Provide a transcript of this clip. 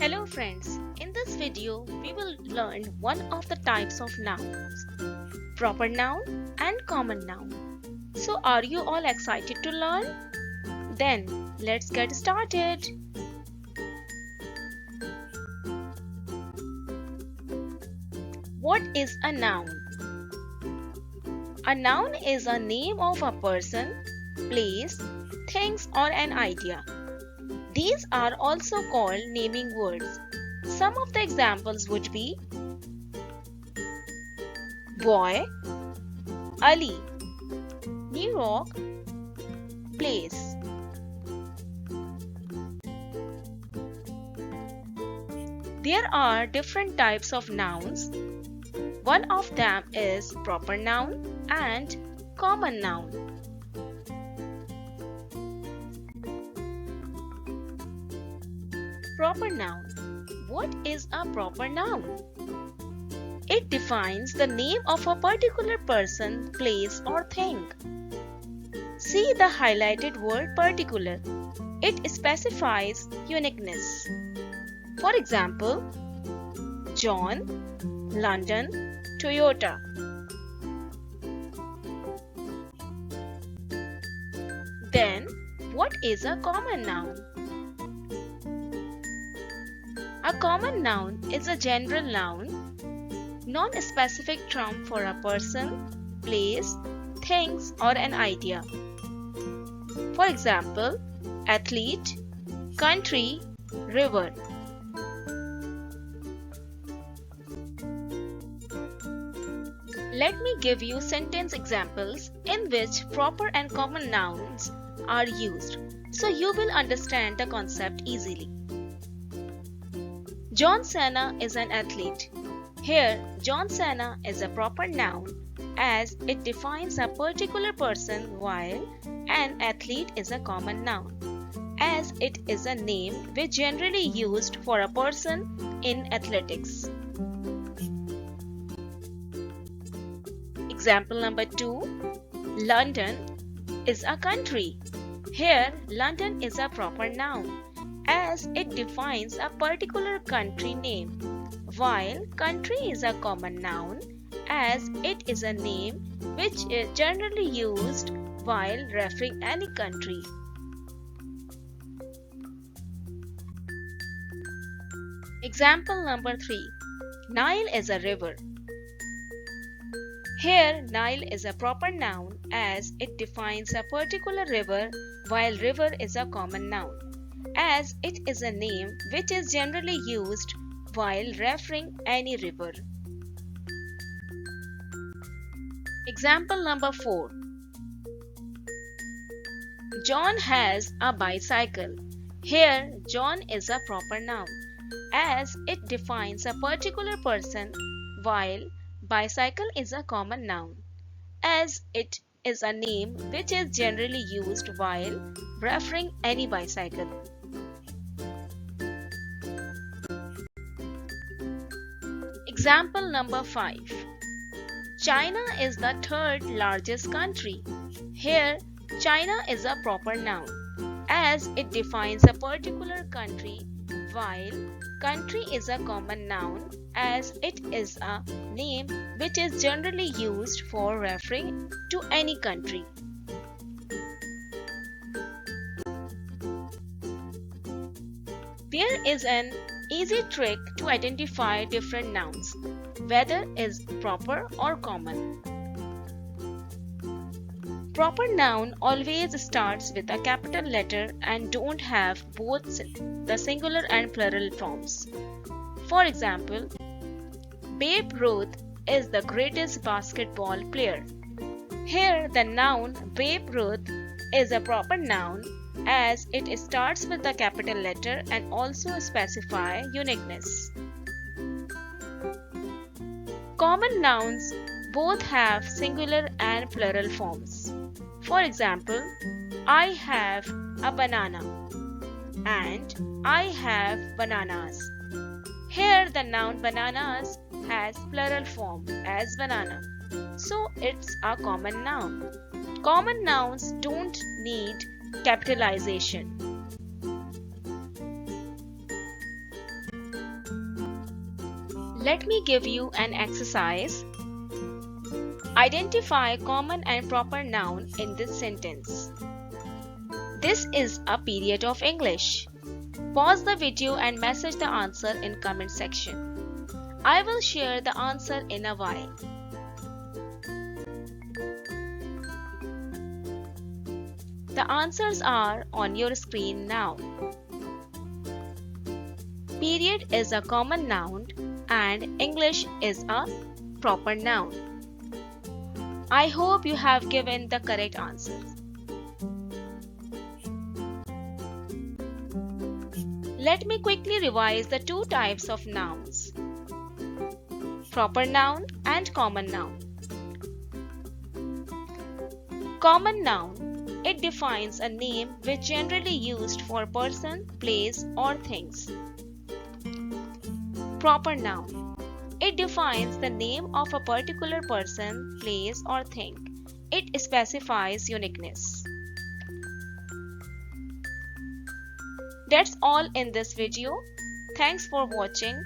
Hello friends, in this video we will learn one of the types of nouns, proper noun and common noun. So are you all excited to learn? Then let's get started. What is a noun? A noun is a name of a person, place, things or an idea. These are also called naming words. Some of the examples would be boy, Ali, New York, place. There are different types of nouns. One of them is proper noun and common noun. Proper noun. What is a proper noun? It defines the name of a particular person, place or thing. See the highlighted word particular. It specifies uniqueness. For example, John, London, Toyota. Then, what is a common noun? A common noun is a general noun, non-specific term for a person, place, things or an idea. For example, athlete, country, river. Let me give you sentence examples in which proper and common nouns are used so you will understand the concept easily. John Cena is an athlete. Here, John Cena is a proper noun as it defines a particular person while an athlete is a common noun as it is a name which generally used for a person in athletics. Example number 2. London is a country. Here, London is a proper noun as it defines a particular country name, while country is a common noun as it is a name which is generally used while referring any country. Example number 3. Nile is a river. Here, Nile is a proper noun as it defines a particular river while river is a common noun as it is a name which is generally used while referring any river. Example number 4. John has a bicycle. Here, John is a proper noun as it defines a particular person while bicycle is a common noun as it is a name which is generally used while referring any bicycle. Example number 5. China is the third largest country. Here, China is a proper noun as it defines a particular country while country is a common noun as it is a name which is generally used for referring to any country. There is an easy trick to identify different nouns, whether is proper or common. Proper noun always starts with a capital letter and don't have both the singular and plural forms. For example, Babe Ruth is the greatest basketball player. Here the noun Babe Ruth is a proper noun as it starts with the capital letter and also specify uniqueness. Common nouns both have singular and plural forms. For example, I have a banana and I have bananas. Here the noun bananas has plural form as banana, so it's a common noun. Common nouns don't need capitalization. Let me give you an exercise. Identify common and proper noun in this sentence. This is a period of English. Pause the video and message the answer in comment section. I will share the answer in a while. The answers are on your screen now. Period is a common noun and English is a proper noun. I hope you have given the correct answers. Let me quickly revise the two types of nouns: proper noun and common noun. Common noun, it defines a name which generally used for person, place or things. Proper noun, it defines the name of a particular person, place or thing. It specifies uniqueness. That's all in this video. Thanks for watching.